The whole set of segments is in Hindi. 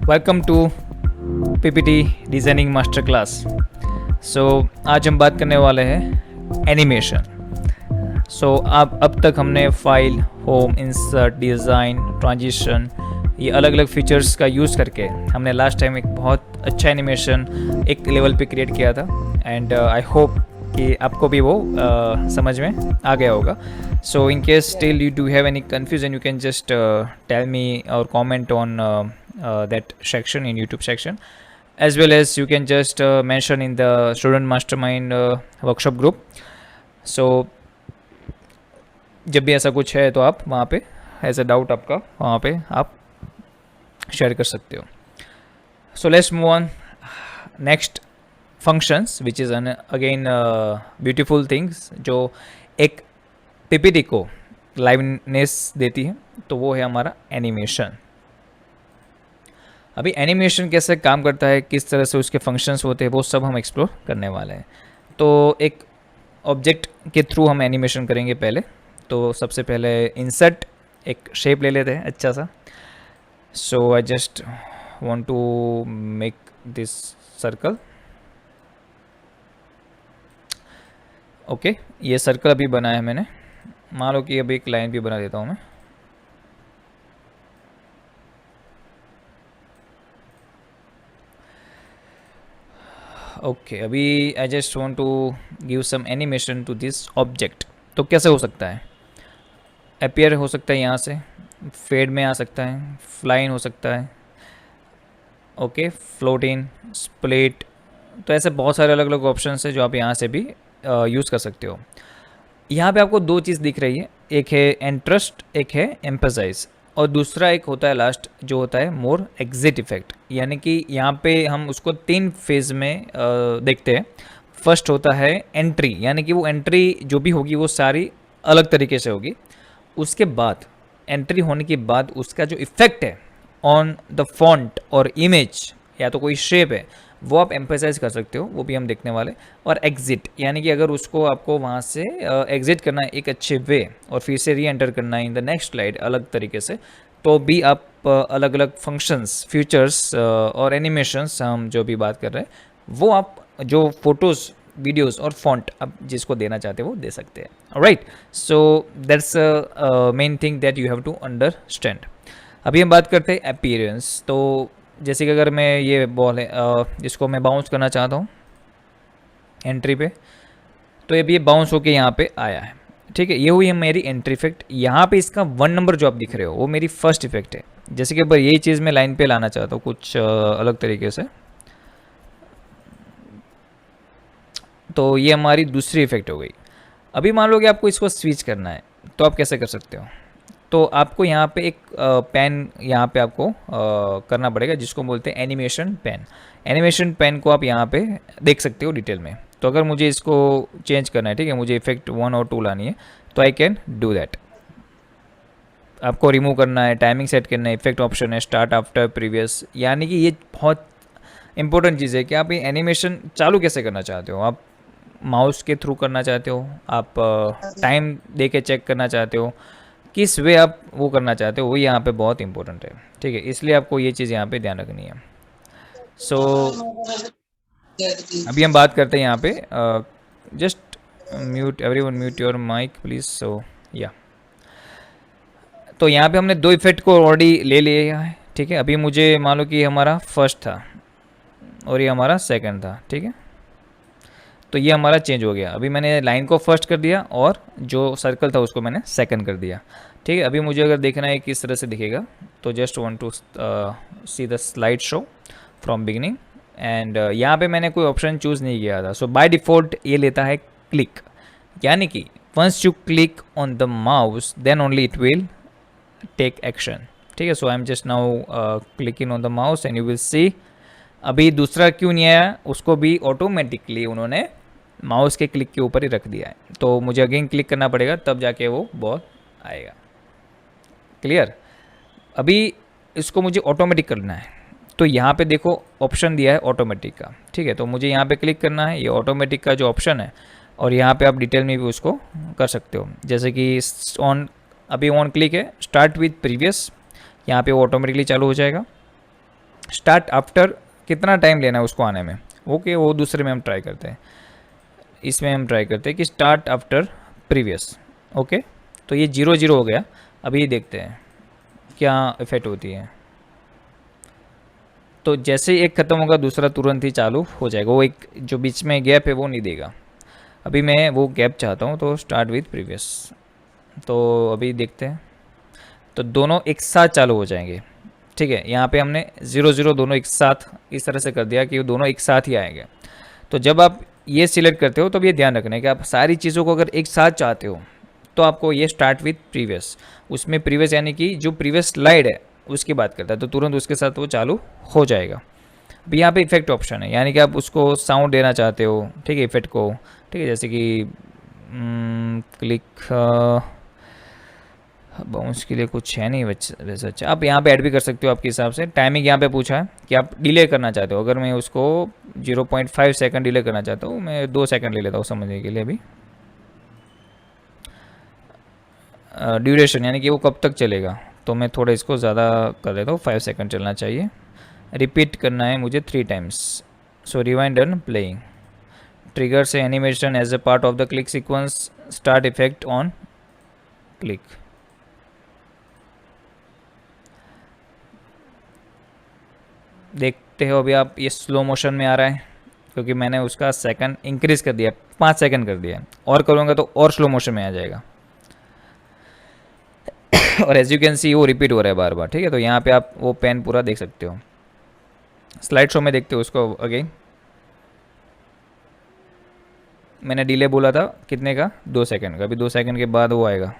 Welcome to PPT designing master class. आज हम बात करने वाले हैं एनिमेशन। आप अब तक हमने file, home, insert, design, transition, ये अलग अलग फीचर्स का यूज़ करके हमने लास्ट टाइम एक बहुत अच्छा एनिमेशन एक लेवल पे क्रिएट किया था। एंड आई होप कि आपको भी वो समझ में आ गया होगा। So in case still you do have any confusion, you can just tell me और comment on that section in YouTube section, as well as you can just mention in the student mastermind workshop group. So जब भी ऐसा कुछ है तो आप वहाँ पे एज अ डाउट आपका वहाँ पे आप शेयर कर सकते हो। So let's move on next functions which is again beautiful things जो एक पीपीटी को लाइवनेस देती है, तो वो है हमारा एनिमेशन। अभी एनिमेशन कैसे काम करता है, किस तरह से उसके फंक्शंस होते हैं, वो सब हम एक्सप्लोर करने वाले हैं। तो एक ऑब्जेक्ट के थ्रू हम एनिमेशन करेंगे पहले। तो सबसे पहले इंसर्ट एक शेप ले लेते हैं अच्छा सा। So I just want to make this circle. Okay, ये सर्कल अभी बनाया है मैंने। मान लो कि अभी एक लाइन भी बना देता हूँ मैं। ओके, अभी I just want to give some animation to this object. तो कैसे हो सकता है? अपीयर हो सकता है यहाँ से, फेड में आ सकता है, फ्लाइन हो सकता है, ओके, फ्लोट इन, स्प्लिट। तो ऐसे बहुत सारे अलग अलग ऑप्शन है जो आप यहाँ से भी यूज़ कर सकते हो। यहाँ पे आपको दो चीज़ दिख रही है, एक है इंटरेस्ट, एक है एम्फसाइज, और दूसरा एक होता है लास्ट जो होता है मोर एग्जिट इफेक्ट। यानी कि यहाँ पे हम उसको 3 फेज़ में देखते हैं। फर्स्ट होता है एंट्री, यानी कि वो एंट्री जो भी होगी वो सारी अलग तरीके से होगी। उसके बाद एंट्री होने के बाद उसका जो इफ़ेक्ट है ऑन द फॉन्ट और इमेज या तो कोई शेप है, वो आप एम्फसाइज कर सकते हो, वो भी हम देखने वाले। और एग्जिट, यानी कि अगर उसको आपको वहाँ से एग्जिट करना है एक अच्छे वे और फिर से री एंटर करना है इन द नेक्स्ट स्लाइड अलग तरीके से, तो भी आप अलग अलग फंक्शंस, फीचर्स और एनिमेशंस हम जो भी बात कर रहे हैं वो आप जो फोटोज़, वीडियोस और फॉन्ट आप जिसको देना चाहते हो वो दे सकते हैं। Right, so that's main thing that you have to understand. अभी हम बात करते हैं अपीयरेंस। तो जैसे कि अगर मैं ये बॉल है जिसको मैं बाउंस करना चाहता हूँ एंट्री पे, तो ये बाउंस होके यहाँ पे आया है, ठीक है। ये हुई है मेरी एंट्री इफेक्ट। यहाँ पे इसका 1 नंबर जो आप दिख रहे हो वो मेरी फर्स्ट इफेक्ट है। जैसे कि अगर यही चीज़ मैं लाइन पे लाना चाहता हूँ कुछ अलग तरीके से, तो ये हमारी दूसरी इफेक्ट हो गई। अभी मान लो कि आपको इसको स्विच करना है, तो आप कैसे कर सकते हो? तो आपको यहाँ पे एक पेन यहाँ पे आपको करना पड़ेगा जिसको बोलते हैं एनिमेशन पेन। एनिमेशन पेन को आप यहाँ पे देख सकते हो डिटेल में। तो अगर मुझे इसको चेंज करना है, ठीक है, मुझे इफेक्ट 1 और 2 लानी है, तो आई कैन डू दैट। आपको रिमूव करना है, टाइमिंग सेट करना है, इफेक्ट ऑप्शन है, स्टार्ट आफ्टर प्रीवियस। यानी कि ये बहुत इंपॉर्टेंट चीज़ है कि आप ये एनिमेशन चालू कैसे करना चाहते हो। आप माउस के थ्रू करना चाहते हो, आप टाइम दे के चेक करना चाहते हो, किस वे आप वो करना चाहते हो, वो यहाँ पे बहुत इंपॉर्टेंट है, ठीक है। इसलिए आपको ये चीज़ यहाँ पे ध्यान रखनी है। सो अभी हम बात करते हैं यहाँ पे just mute everyone, mute your mic please. So या तो यहाँ पे हमने 2 इफेक्ट को ऑलरेडी ले लिया है, ठीक है। अभी मुझे मान लो कि हमारा फर्स्ट था और ये हमारा सेकंड था, ठीक है। तो ये हमारा चेंज हो गया। अभी मैंने लाइन को फर्स्ट कर दिया और जो सर्कल था उसको मैंने सेकंड कर दिया, ठीक है। अभी मुझे अगर देखना है किस तरह से दिखेगा, तो just want to see the slide show from beginning. And यहाँ पे मैंने कोई ऑप्शन चूज़ नहीं किया था। सो बाय डिफ़ॉल्ट ये लेता है क्लिक, यानी कि once you click on the mouse then only it will take action, ठीक है। So I am just now clicking on the mouse and you will see. अभी दूसरा क्यों नहीं आया, उसको भी ऑटोमेटिकली उन्होंने माउस के क्लिक के ऊपर ही रख दिया है। तो मुझे अगेन क्लिक करना पड़ेगा तब जाके वो बॉल आएगा। क्लियर? अभी इसको मुझे ऑटोमेटिक करना है, तो यहाँ पे देखो ऑप्शन दिया है ऑटोमेटिक का, ठीक है। तो मुझे यहाँ पे क्लिक करना है, ये ऑटोमेटिक का जो ऑप्शन है, और यहाँ पे आप डिटेल में भी उसको कर सकते हो। जैसे कि ऑन, अभी ऑन क्लिक है, स्टार्ट विथ प्रीवियस, यहाँ पे वो ऑटोमेटिकली चालू हो जाएगा। स्टार्ट आफ्टर कितना टाइम लेना है उसको आने में। ओके, वो दूसरे में हम ट्राई करते हैं, इसमें हम ट्राई करते हैं कि स्टार्ट आफ्टर प्रीवियस। ओके, तो ये 0 0 हो गया। अभी देखते हैं क्या इफेक्ट होती है। तो जैसे ही एक ख़त्म होगा दूसरा तुरंत ही चालू हो जाएगा, वो एक जो बीच में गैप है वो नहीं देगा। अभी मैं वो गैप चाहता हूँ, तो स्टार्ट विथ प्रीवियस। तो अभी देखते हैं, तो दोनों एक साथ चालू हो जाएंगे। ठीक है, यहाँ पे हमने 0 0 दोनों एक साथ इस तरह से कर दिया कि वो दोनों एक साथ ही आएंगे। तो जब आप ये सिलेक्ट करते हो तो ये ध्यान रखना है कि आप सारी चीज़ों को अगर एक साथ चाहते हो तो आपको ये स्टार्ट विथ प्रीवियस, उसमें प्रीवियस यानी कि जो प्रीवियस स्लाइड है उसकी बात करता है, तो तुरंत उसके साथ वो चालू हो जाएगा। अभी यहाँ पे इफेक्ट ऑप्शन है, यानी कि आप उसको साउंड देना चाहते हो, ठीक है, इफेक्ट को। ठीक है, जैसे कि क्लिक बाउंस के लिए कुछ है नहीं वैसे। अच्छा, आप यहाँ पे ऐड भी कर सकते हो आपके हिसाब से। टाइमिंग यहाँ पे पूछा है कि आप डिले करना चाहते हो, अगर मैं उसको 0.5 सेकंड डिले करना चाहता हूँ, मैं 2 सेकंड ले लेता हूँ समझने के लिए। अभी ड्यूरेशन यानी कि वो कब तक चलेगा, तो मैं थोड़ा इसको ज़्यादा कर देता हूँ, 5 सेकंड चलना चाहिए। रिपीट करना है मुझे 3 times. So rewind done playing. Trigger से animation as a part of the click sequence, start effect on click. देखते हो अभी आप, ये स्लो मोशन में आ रहा है क्योंकि मैंने उसका सेकंड इंक्रीज कर दिया, 5 सेकंड कर दिया। और करूँगा तो और स्लो मोशन में आ जाएगा। और एज यू कैन सी वो रिपीट हो रहा है बार बार। ठीक है, तो यहाँ पे आप वो पेन पूरा देख सकते हो। स्लाइड शो में देखते हो उसको अगेन। मैंने डिले बोला था कितने का, 2 सेकंड का। अभी 2 सेकंड के बाद वो आएगा।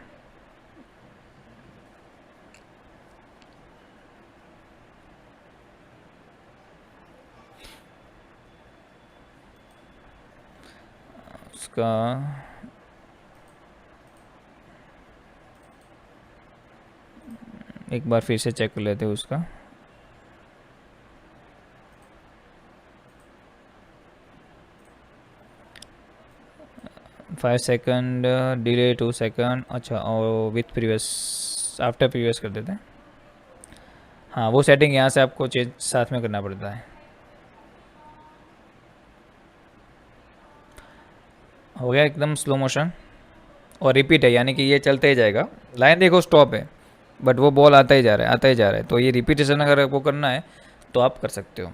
उसका एक बार फिर से चेक कर लेते हैं उसका। Five second delay, 2 second. अच्छा, और विथ प्रीवियस आफ्टर प्रीवियस कर देते हैं। हाँ, वो सेटिंग यहाँ से आपको चेंज साथ में करना पड़ता है। हो गया एकदम स्लो मोशन। और रिपीट है, यानी कि ये चलते ही जाएगा। लाइन देखो स्टॉप है, बट वो बॉल आता ही जा रहा है, आता ही जा रहा है। तो ये रिपीटेशन अगर आपको करना है तो आप कर सकते हो,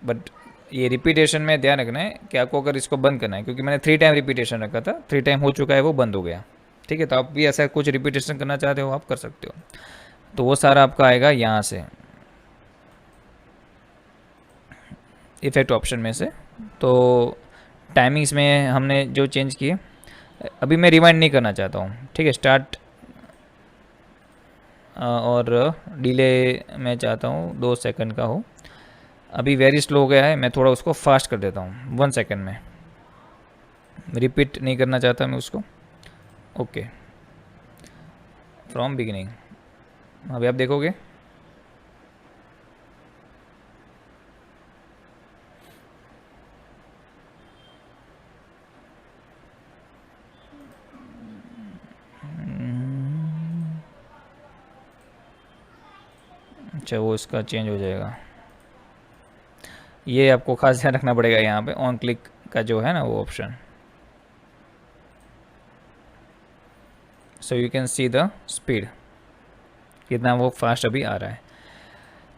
बट ये रिपीटेशन में ध्यान रखना है कि आपको अगर इसको बंद करना है, क्योंकि मैंने 3 टाइम रिपीटेशन रखा था, 3 टाइम हो चुका है, वो बंद हो गया। ठीक है, तो आप भी ऐसा कुछ रिपीटेशन करना चाहते हो आप कर सकते हो। तो वो सारा आपका आएगा यहाँ से इफेक्ट ऑप्शन में से। तो टाइमिंग्स में हमने जो चेंज किए, अभी मैं रिवाइंड नहीं करना चाहता हूँ। ठीक है, स्टार्ट और डिले मैं चाहता हूँ 2 सेकंड का हो। अभी वेरी स्लो हो गया है, मैं थोड़ा उसको फास्ट कर देता हूँ 1 सेकंड में। रिपीट नहीं करना चाहता मैं उसको। Okay, from beginning. अभी आप देखोगे अच्छा, वो इसका चेंज हो जाएगा। ये आपको खास ध्यान रखना पड़ेगा यहाँ पे ऑन क्लिक का जो है ना वो option. So you can see the speed, कितना वो फास्ट अभी आ रहा है।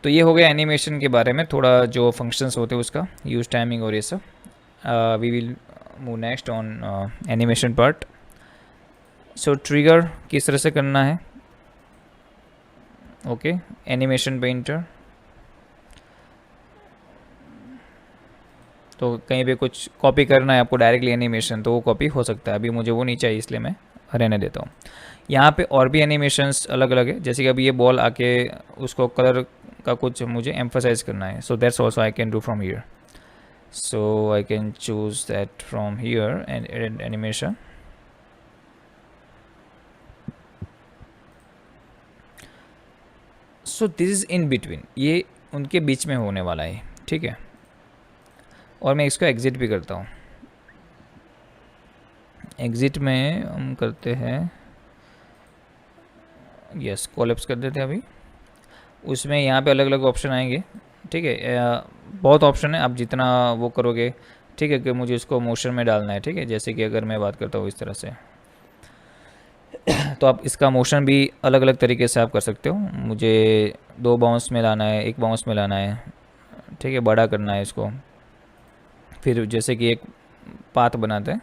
तो ये हो गया एनिमेशन के बारे में, थोड़ा जो फंक्शंस होते हैं उसका, यूज टाइमिंग और ये सब। We will move next on animation part. So trigger किस तरह से करना है। Okay, animation painter. तो कहीं पे कुछ कॉपी करना है आपको डायरेक्टली एनिमेशन, तो वो कॉपी हो सकता है। अभी मुझे वो नहीं चाहिए, इसलिए मैं रहने देता हूँ। यहाँ पे और भी एनिमेशंस अलग अलग है, जैसे कि अभी ये बॉल आके उसको कलर का कुछ मुझे एम्फोसाइज करना है। So that's also I can do from here. So I can choose that from here and add animation. So this is in between, ये उनके बीच में होने वाला है। ठीक है, और मैं इसको एग्ज़िट भी करता हूँ। एग्ज़िट में हम करते हैं यस, कोलैप्स कर देते हैं अभी। उसमें यहाँ पे अलग अलग ऑप्शन आएंगे, ठीक है। बहुत ऑप्शन है, आप जितना वो करोगे, ठीक है, कि मुझे इसको मोशन में डालना है, ठीक है। जैसे कि अगर मैं बात करता हूँ इस तरह से, तो आप इसका मोशन भी अलग अलग तरीके से आप कर सकते हो। मुझे 2 बाउंस में लाना है, 1 बाउंस में लाना है, ठीक है, बड़ा करना है इसको। फिर जैसे कि एक पाथ बनाते हैं,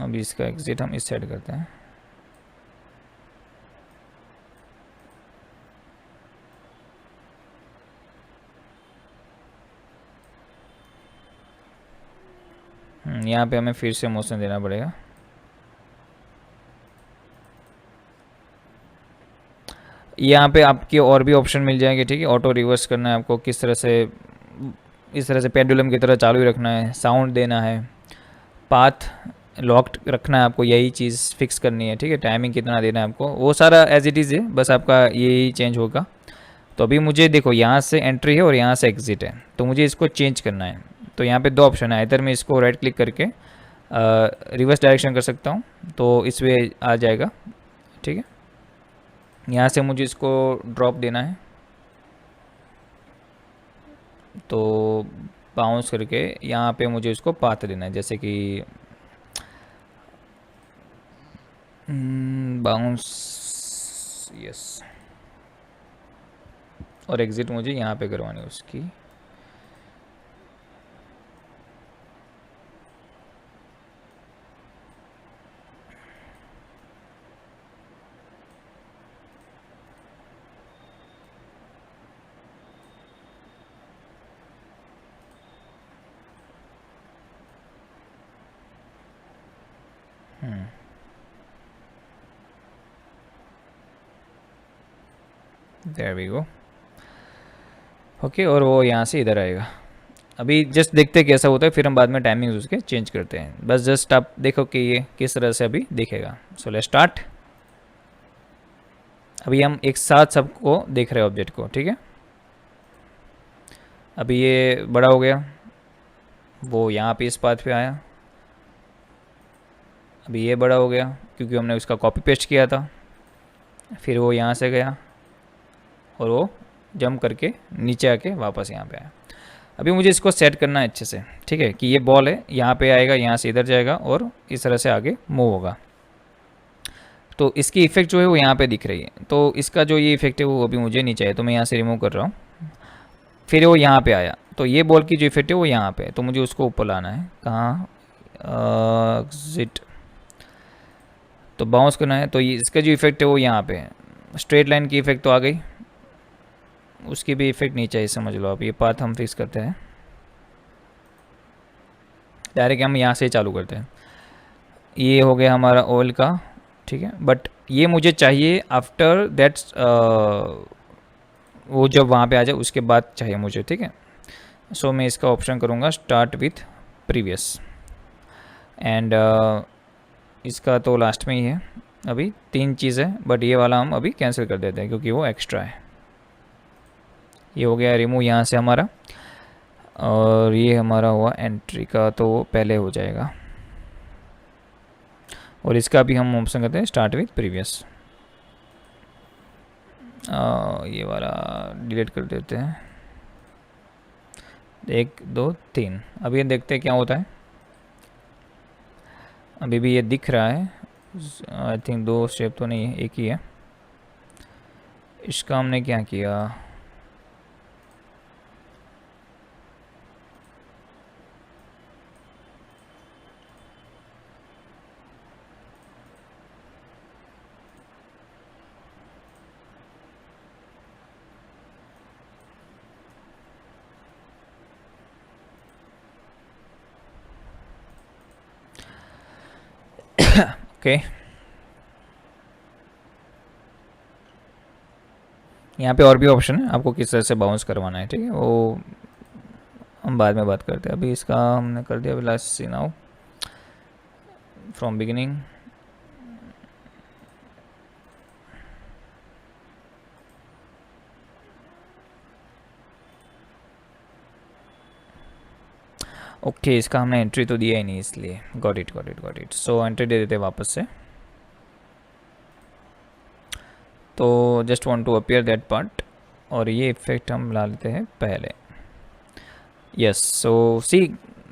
अभी इसका एग्जिट हम इस साइड करते हैं। यहाँ पे हमें फिर से मोशन देना पड़ेगा। यहाँ पे आपके और भी ऑप्शन मिल जाएंगे, ठीक है। ऑटो रिवर्स करना है आपको, किस तरह से, इस तरह से पेंडुलम की तरह चालू ही रखना है, साउंड देना है, पाथ लॉक्ड रखना है आपको, यही चीज़ फिक्स करनी है, ठीक है। टाइमिंग कितना देना है आपको, वो सारा एज इट इज़ है, बस आपका यही चेंज होगा। तो अभी मुझे देखो, यहाँ से एंट्री है और यहाँ से एग्ज़िट है, तो मुझे इसको चेंज करना है। तो यहाँ पे 2 ऑप्शन है, इधर मैं इसको राइट क्लिक करके रिवर्स डायरेक्शन कर सकता हूँ, तो इस वे आ जाएगा, ठीक है। यहाँ से मुझे इसको ड्रॉप देना है, तो बाउंस करके यहाँ पे मुझे इसको पाथ देना है, जैसे कि बाउंस, यस। और एग्ज़िट मुझे यहाँ पे करवानी है उसकी। There we go, okay. और वो यहाँ से इधर आएगा। अभी जस्ट देखते हैं कैसा होता है, फिर हम बाद में टाइमिंग उसके चेंज करते हैं। बस जस्ट आप देखो कि ये किस तरह से अभी दिखेगा। So let's start. अभी हम एक साथ सबको देख रहे हैं ऑब्जेक्ट को, ठीक है। अभी ये बड़ा हो गया, वो यहाँ पे इस पाथ पे आया। अभी ये बड़ा हो गया क्योंकि हमने उसका कॉपी पेस्ट किया था। फिर वो यहाँ से गया और वो जंप करके नीचे आके वापस यहाँ पे आया। अभी मुझे इसको सेट करना है अच्छे से, ठीक है, कि ये बॉल है, यहाँ पे आएगा, यहाँ से इधर जाएगा और इस तरह से आगे मूव होगा। तो इसकी इफेक्ट जो है वो यहाँ पे दिख रही है, तो इसका जो ये इफेक्ट है वो अभी मुझे नहीं चाहिए, तो मैं यहाँ से रिमूव कर रहा हूँ। फिर वो यहाँ पे आया, तो ये बॉल की जो इफेक्ट है वो यहाँ पे है, तो मुझे उसको ऊपर लाना है। कहाँ, एग्जिट, तो बाउंस करना है। तो ये इसका जो इफेक्ट है वो यहाँ पे है। स्ट्रेट लाइन की इफेक्ट तो आ गई, उसकी भी इफेक्ट नहीं चाहिए, समझ लो आप। ये पाथ हम फिक्स करते हैं, डायरेक्ट हम यहाँ से चालू करते हैं। ये हो गया हमारा ऑयल का, ठीक है। बट ये मुझे चाहिए आफ्टर दैट्स, वो जब वहाँ पे आ जाए उसके बाद चाहिए मुझे, ठीक है। सो मैं इसका ऑप्शन करूँगा स्टार्ट विथ प्रीवियस, एंड इसका तो लास्ट में ही है। अभी 3 चीज़ है, बट ये वाला हम अभी कैंसिल कर देते हैं क्योंकि वो एक्स्ट्रा है। ये हो गया रिमूव यहाँ से हमारा, और ये हमारा हुआ एंट्री का, तो वो पहले हो जाएगा। और इसका भी हम ऑप्शन करते हैं स्टार्ट विथ प्रीवियस। ये वाला डिलीट कर देते हैं। 1 2 3, अभी ये देखते हैं क्या होता है। अभी भी ये दिख रहा है, आई थिंक 2 स्टेप तो नहीं है, एक ही है। इसका हमने क्या किया, ओके। यहाँ पे और भी ऑप्शन है, आपको किस तरह से बाउंस करवाना है, ठीक है, वो हम बाद में बात करते हैं। अभी इसका हमने कर दिया, last see now from beginning. Okay, इसका हमने एंट्री तो दिया ही नहीं इसलिए। Got it got it got it. So entry दे देते वापस से। तो just want to appear that part, और ये इफेक्ट हम ला लेते हैं पहले। यस, सो सी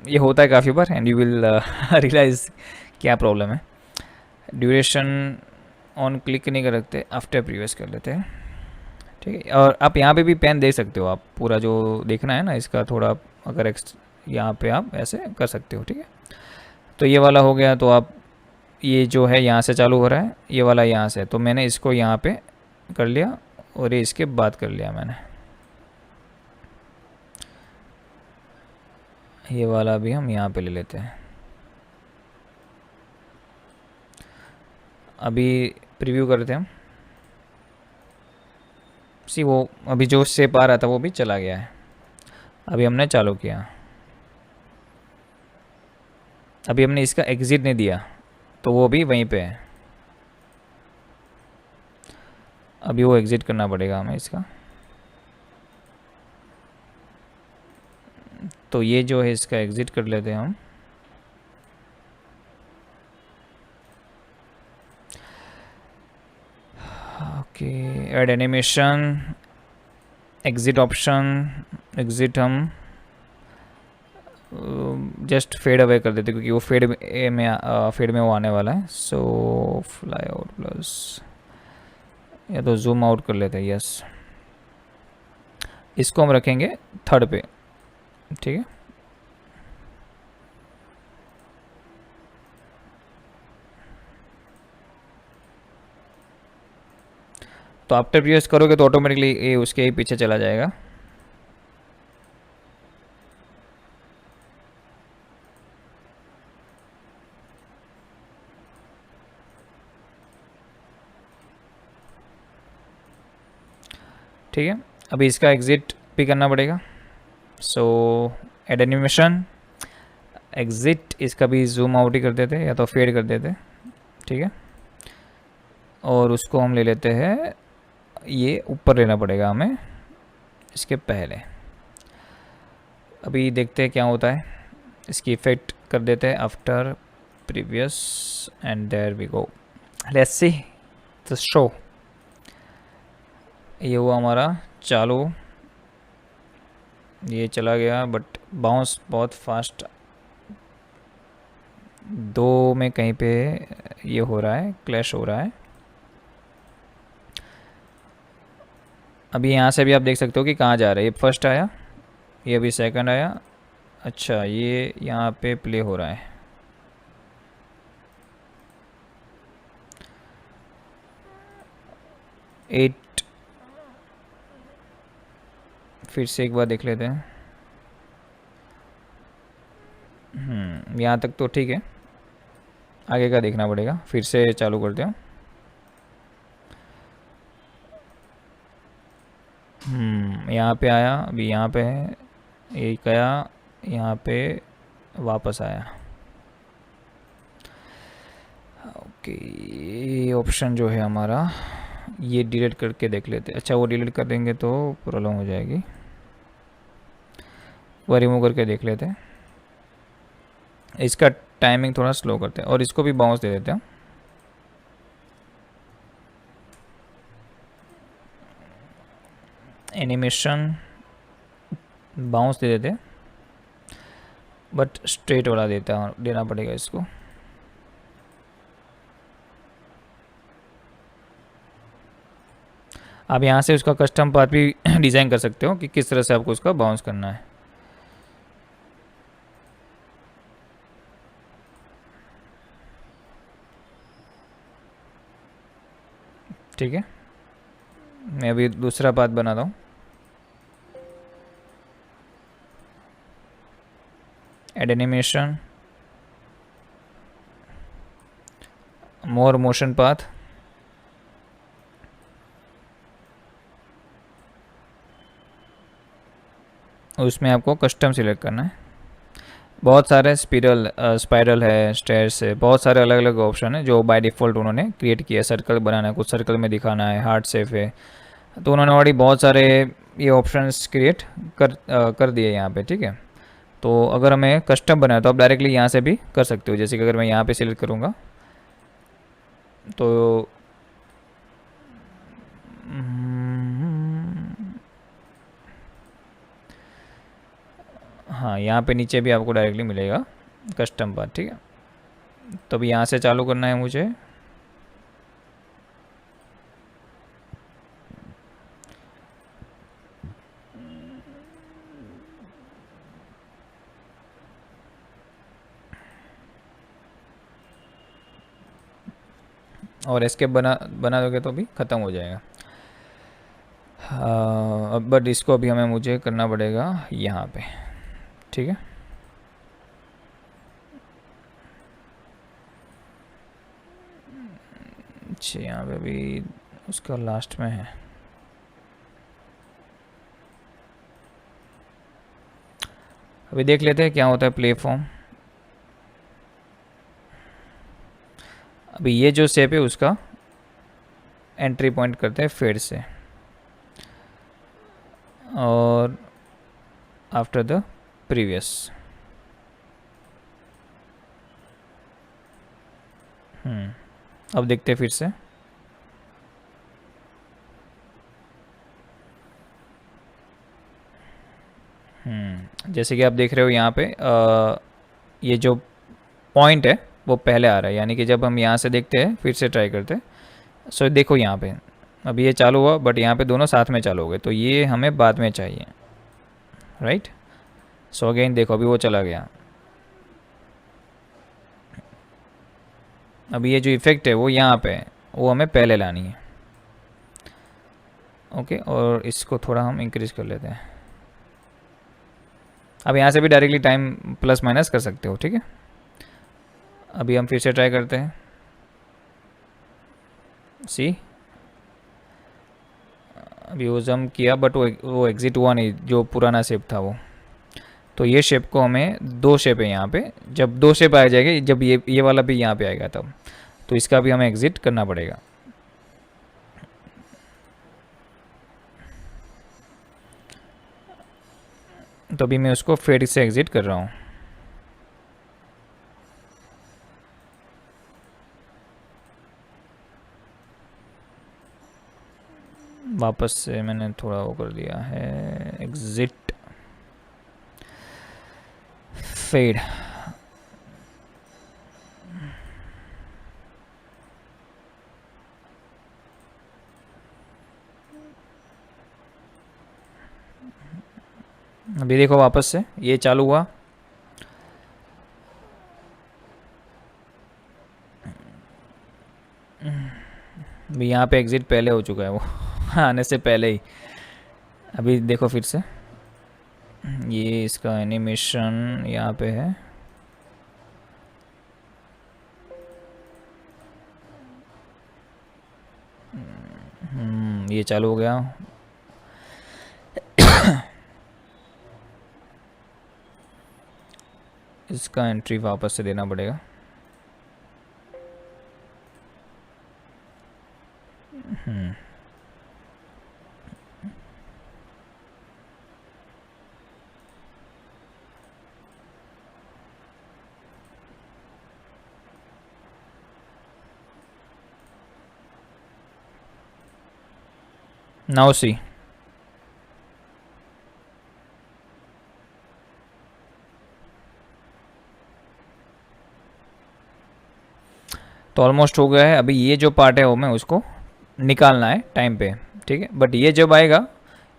ये होता है काफ़ी बार, एंड यू विल रियलाइज क्या प्रॉब्लम है। ड्यूरेशन ऑन क्लिक नहीं कर सकते, आफ्टर प्रीवियस कर लेते हैं। ठीक है, और आप यहाँ पे भी पेन देख सकते हो, आप पूरा जो देखना है ना इसका थोड़ा, अगर यहाँ पे आप ऐसे कर सकते हो। ठीक है, तो ये वाला हो गया। तो आप ये जो है यहाँ से चालू हो रहा है, ये वाला यहाँ से, तो मैंने इसको यहाँ पे कर लिया और ये इसके बाद कर लिया मैंने। ये वाला भी हम यहाँ पे ले लेते हैं। अभी प्रीव्यू करते हैं हम। सी वो अभी जो शेप आ रहा था वो भी चला गया है। अभी हमने चालू किया, अभी हमने इसका एग्ज़िट नहीं दिया तो वो भी वहीं पे है। अभी वो एग्ज़िट करना पड़ेगा हमें इसका। तो ये जो है इसका एग्ज़िट कर लेते हैं हम। Okay, add animation, exit option, exit हम जस्ट फेड अवे कर देते क्योंकि वो फेड में वो आने वाला है। सो फ्लाई आउट प्लस, या तो जूम आउट कर लेते हैं। यस, इसको हम रखेंगे थर्ड पे। ठीक है, तो आफ्टर प्रीवियस करोगे तो ऑटोमेटिकली ये उसके ही पीछे चला जाएगा। ठीक है, अभी इसका एग्ज़िट भी करना पड़ेगा। सो एड एनिमेशन, एग्ज़िट, इसका भी जूम आउट ही कर देते या तो फेड कर देते। ठीक है, और उसको हम ले लेते हैं, ये ऊपर लेना पड़ेगा हमें इसके पहले। अभी देखते हैं क्या होता है। इसकी इफ़ेक्ट कर देते हैं after previous, and there we go. Let's see the show. ये हुआ हमारा चालू, ये चला गया, बट बाउंस बहुत फास्ट, दो में कहीं पे ये हो रहा है, क्लैश हो रहा है। अभी यहाँ से भी आप देख सकते हो कि कहाँ जा रहा है। ये फर्स्ट आया, ये अभी सेकंड आया। अच्छा, ये यहाँ पे प्ले हो रहा है। एट, फिर से एक बार देख लेते हैं। यहाँ तक तो ठीक है, आगे का देखना पड़ेगा। फिर से चालू करते हैं। यहाँ पे आया, अभी यहाँ पे है, एक गया, यहाँ पे वापस आया। ओके, ये ऑप्शन जो है हमारा, ये डिलीट करके देख लेते हैं। अच्छा, वो डिलीट कर देंगे तो प्रॉब्लम हो जाएगी, वो रिमूव करके देख लेते हैं। इसका टाइमिंग थोड़ा स्लो करते हैं और इसको भी बाउंस दे देते हैं। एनिमेशन बाउंस दे देते, बट स्ट्रेट वाला देना पड़ेगा इसको। आप यहाँ से उसका कस्टम पाथ भी डिज़ाइन कर सकते हो कि किस तरह से आपको उसका बाउंस करना है। ठीक है, मैं अभी दूसरा पाथ बनाता हूँ। एड एनिमेशन, मोर मोशन पाथ, उसमें आपको कस्टम सिलेक्ट करना है। बहुत सारे स्पाइरल है, स्टेयर्स है, बहुत सारे अलग अलग ऑप्शन है जो बाय डिफ़ॉल्ट उन्होंने क्रिएट किया है। सर्कल बनाना है, कुछ सर्कल में दिखाना है, हार्ट शेप है, तो उन्होंने ऑलरेडी बहुत सारे ये ऑप्शंस क्रिएट कर दिए यहाँ पे। ठीक है, तो अगर हमें कस्टम बनाए तो आप डायरेक्टली यहाँ से भी कर सकते हो। जैसे कि अगर मैं यहाँ पे सिलेक्ट करूँगा तो हाँ, यहाँ पे नीचे भी आपको डायरेक्टली मिलेगा कस्टम पाथ, ठीक है। तो अभी यहाँ से चालू करना है मुझे। और एस्केप बना बना दोगे तो भी ख़त्म हो जाएगा। अब बट इसको अभी हमें मुझे करना पड़ेगा यहाँ पे, ठीक है। अच्छा, यहाँ पे भी उसका लास्ट में है। अभी देख लेते हैं क्या होता है प्ले फॉर्म। अभी ये जो शेप है उसका एंट्री पॉइंट करते हैं फेड से, और आफ्टर द प्रीवियस। अब देखते हैं फिर से। जैसे कि आप देख रहे हो यहाँ पे ये जो पॉइंट है वो पहले आ रहा है, यानी कि जब हम यहाँ से देखते हैं फिर से ट्राई करते हैं। सो देखो यहाँ पे अभी ये चालू हुआ, बट यहाँ पे दोनों साथ में चालू हो गए, तो ये हमें बाद में चाहिए, राइट। सो अगेन देखो अभी वो चला गया। अभी ये जो इफ़ेक्ट है वो यहाँ पे है, वो हमें पहले लानी है। ओके, और इसको थोड़ा हम इंक्रीज कर लेते हैं। अब यहाँ से भी डायरेक्टली टाइम प्लस माइनस कर सकते हो, ठीक है। अभी हम फिर से ट्राई करते हैं। सी, अभी वो जम किया बट वो एग्ज़िट हुआ नहीं, जो पुराना शेप था वो। तो ये शेप को हमें, दो शेप है यहाँ पे, जब दो शेप आ जाएगा, जब ये वाला भी यहाँ पे आएगा तब, तो इसका भी हमें एग्ज़िट करना पड़ेगा। तो अभी मैं उसको फेड से एग्ज़िट कर रहा हूँ। वापस से मैंने थोड़ा वो कर दिया है, एग्ज़िट फेड। अभी देखो वापस से ये चालू हुआ। अभी यहाँ पे एग्ज़िट पहले हो चुका है वो आने से पहले ही। अभी देखो फिर से, ये इसका एनिमेशन यहाँ पे है। ये चालू हो गया। इसका एंट्री वापस से देना पड़ेगा। नाउ सी, तो ऑलमोस्ट हो गया है। अभी ये जो पार्ट है वो मैं उसको निकालना है टाइम पे, ठीक है। बट ये जब आएगा,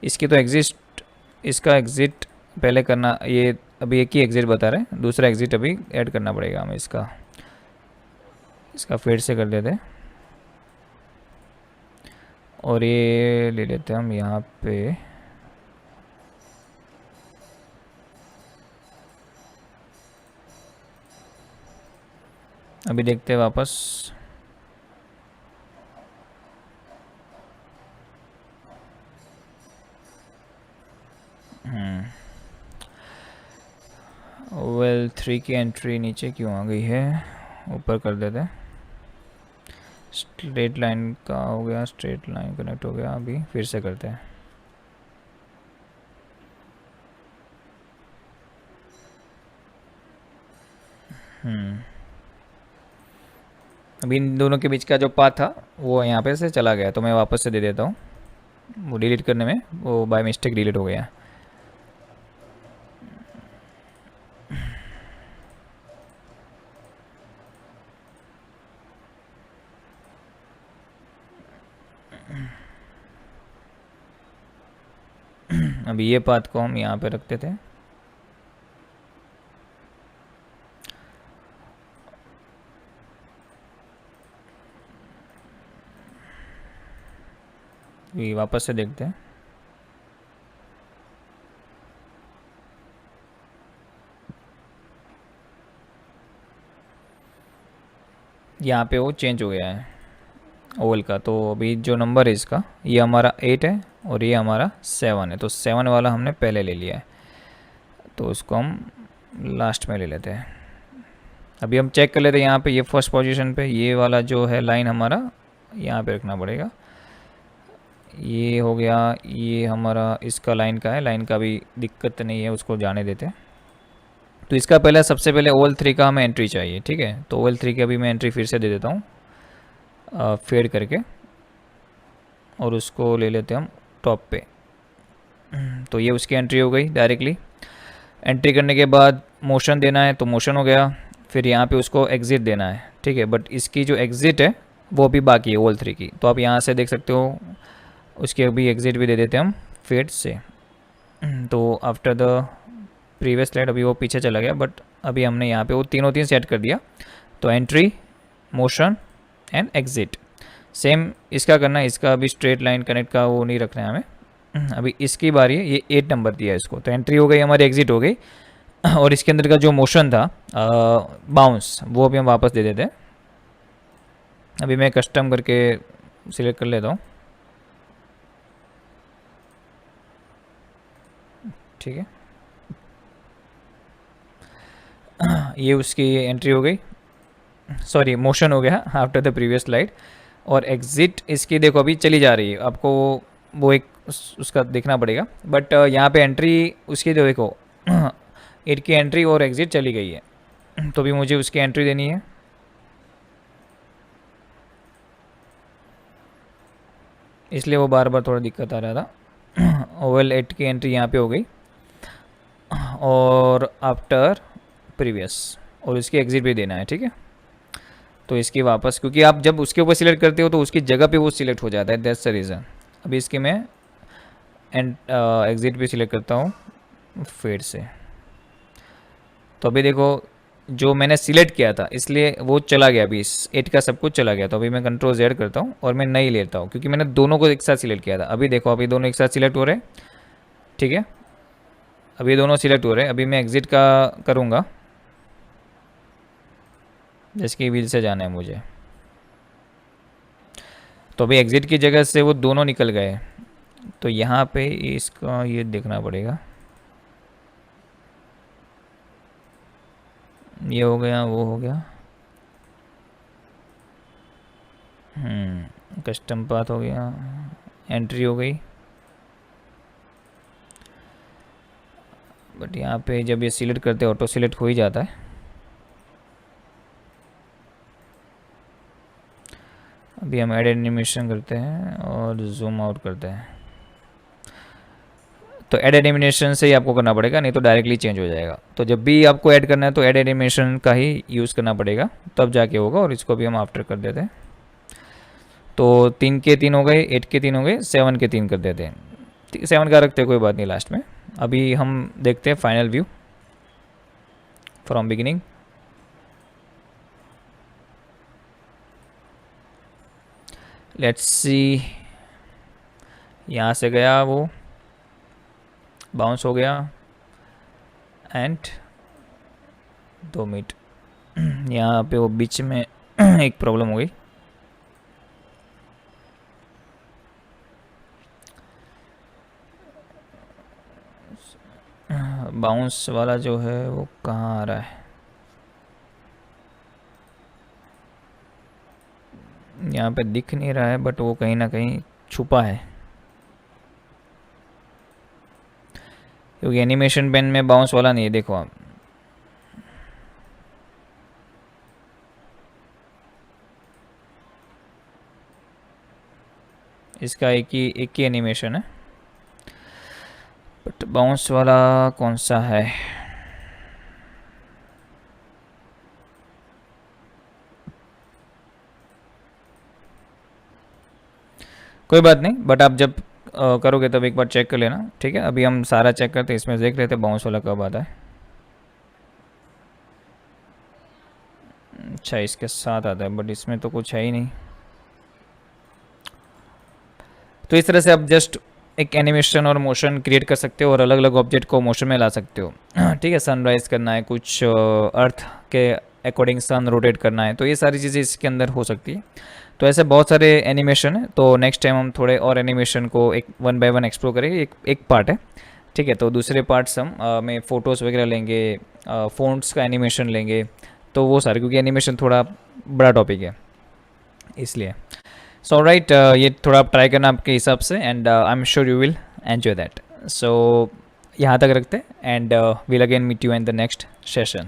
इसकी तो एग्जिस्ट, इसका एग्ज़िट पहले करना, ये अभी एक ही एग्ज़िट बता रहे हैं, दूसरा एग्ज़िट अभी ऐड करना पड़ेगा हमें। इसका इसका फेड से कर देते हैं, और ये ले लेते हैं हम यहाँ पे। अभी देखते हैं वापस। वेल 3 की एंट्री नीचे क्यों आ गई है, ऊपर कर देते हैं। स्ट्रेट लाइन का हो गया, स्ट्रेट लाइन कनेक्ट हो गया। अभी फिर से करते हैं। अभी इन दोनों के बीच का जो पाथ था वो यहाँ पे से चला गया, तो मैं वापस से दे देता हूँ। वो डिलीट करने में वो बाय मिस्टेक डिलीट हो गया। अभी ये पाथ को हम यहाँ पे रखते थे। अभी वापस से देखते हैं। यहाँ पे वो चेंज हो गया है ओवल का। तो अभी जो नंबर है इसका, ये हमारा 8 है और ये हमारा 7 है। तो 7 वाला हमने पहले ले लिया है, तो उसको हम लास्ट में ले लेते हैं। अभी हम चेक कर लेते हैं यहाँ पे, ये फर्स्ट पोजीशन पे ये वाला जो है लाइन हमारा यहाँ पे रखना पड़ेगा। ये हो गया, ये हमारा इसका लाइन का है, लाइन का भी दिक्कत नहीं है, उसको जाने देते हैं। तो इसका पहले सबसे पहले ओवल 3 का हमें एंट्री चाहिए, ठीक है। तो ओवल 3 की अभी मैं एंट्री फिर से दे देता हूँ फेड करके, और उसको ले लेते हैं हम टॉप पे। तो ये उसकी एंट्री हो गई डायरेक्टली। एंट्री करने के बाद मोशन देना है, तो मोशन हो गया। फिर यहाँ पे उसको एग्ज़िट देना है, ठीक है। बट इसकी जो एग्ज़िट है वो भी बाकी है ओवल 3 की। तो आप यहाँ से देख सकते हो, उसकी अभी एग्ज़िट भी दे देते हैं हम फेड से। तो आफ्टर द प्रीवियस स्लाइड अभी वो पीछे चला गया, बट अभी हमने यहाँ पे वो तीनों तीन सेट कर दिया। तो entry, motion and exit same इसका करना है। इसका अभी स्ट्रेट लाइन कनेक्ट का वो नहीं रखना है हमें। अभी इसकी बारी है, ये 8 नंबर दिया है इसको। तो एंट्री हो गई हमारी, एग्ज़िट हो गई, और इसके अंदर का जो मोशन था बाउंस, वो अभी हम वापस दे देते हैं। अभी मैं कस्टम करके सिलेक्ट कर लेता हूँ, ठीक है। ये उसकी एंट्री हो गई, सॉरी मोशन हो गया आफ्टर द प्रीवियस स्लाइड। और एग्ज़िट इसकी देखो अभी चली जा रही है, आपको वो एक उसका देखना पड़ेगा। बट यहाँ पे एंट्री उसकी जो देखो 8 की एंट्री और एग्ज़िट चली गई है। तो भी मुझे उसकी एंट्री देनी है। इसलिए वो बार बार थोड़ा दिक्कत आ रहा था। ओवल 8 की एंट्री यहाँ पे हो गई, और आफ्टर प्रीवियस, और इसकी एग्ज़िट भी देना है, ठीक है। तो इसकी वापस, क्योंकि आप जब उसके ऊपर सिलेक्ट करते हो तो उसकी जगह पे वो सिलेक्ट हो जाता है, दैट्स द रीज़न। अभी इसकी मैं एंड एग्ज़िट भी सिलेक्ट करता हूँ फेड से। तो अभी देखो जो मैंने सिलेक्ट किया था इसलिए वो चला गया, अभी इस 8 का सब कुछ चला गया। तो अभी मैं कंट्रोल Z करता हूँ और मैं नहीं लेता हूँ, क्योंकि मैंने दोनों को एक साथ सिलेक्ट किया था। अभी देखो अभी दोनों एक साथ सिलेक्ट हो रहे हैं, ठीक है। अभी दोनों सिलेक्ट हो रहे हैं। अभी मैं एग्ज़िट का करूँगा, जिसकी व्हील से जाना है मुझे। तो अभी एग्ज़िट की जगह से वो दोनों निकल गए। तो यहाँ पे इसका ये देखना पड़ेगा, ये हो गया, वो हो गया। कस्टम पाथ हो गया, एंट्री हो गई। बट यहाँ पे जब ये सिलेक्ट करते हैं ऑटो सिलेक्ट हो ही जाता है। अभी हम ऐड एनिमेशन करते हैं और जूम आउट करते हैं। तो ऐड एनिमेशन से ही आपको करना पड़ेगा, नहीं तो डायरेक्टली चेंज हो जाएगा। तो जब भी आपको ऐड करना है तो ऐड एनिमेशन का ही यूज़ करना पड़ेगा, तब जाके होगा। और इसको भी हम आफ्टर कर देते हैं। तो 3 के 3 हो गए, 8 के 3 हो गए, 7 के 3 कर देते हैं। 7 का रखते हैं, कोई बात नहीं लास्ट में। अभी हम देखते हैं final view from beginning. Let's see, यहाँ से गया वो, बाउंस हो गया, एंड 2 मिनट यहाँ पे वो बीच में एक प्रॉब्लम हो गई। बाउंस वाला जो है वो कहाँ आ रहा है, यहाँ पे दिख नहीं रहा है, बट वो कहीं ना कहीं छुपा है, क्योंकि एनिमेशन पेन में बाउंस वाला नहीं है। देखो आप, इसका एक ही एनिमेशन है, बट बाउंस वाला कौन सा है? कोई बात नहीं, बट आप जब करोगे तब एक बार चेक कर लेना, ठीक है? अभी हम सारा चेक करते हैं, इसमें देख रहे थे बाउंस वाला कब आता है। अच्छा, इसके साथ आता है, बट इसमें तो कुछ है ही नहीं। तो इस तरह से आप जस्ट एक एनिमेशन और मोशन क्रिएट कर सकते हो और अलग अलग ऑब्जेक्ट को मोशन में ला सकते हो। ठीक है, सनराइज़ करना है, कुछ अर्थ के अकॉर्डिंग सन रोटेट करना है, तो ये सारी चीज़ें इसके अंदर हो सकती है। तो ऐसे बहुत सारे एनिमेशन है, तो नेक्स्ट टाइम हम थोड़े और एनिमेशन को एक वन बाय वन एक्सप्लोर करेंगे। एक पार्ट है, ठीक है? तो दूसरे पार्ट्स हम में फ़ोटोज़ वगैरह लेंगे, फ़ॉन्ट्स का एनिमेशन लेंगे, तो वो सारे, क्योंकि एनिमेशन थोड़ा बड़ा टॉपिक है इसलिए। सो राइट, ये थोड़ा आप ट्राई करना आपके हिसाब से, and I am sure you will enjoy that. So यहाँ तक रखते हैं, and will again meet you in the next session.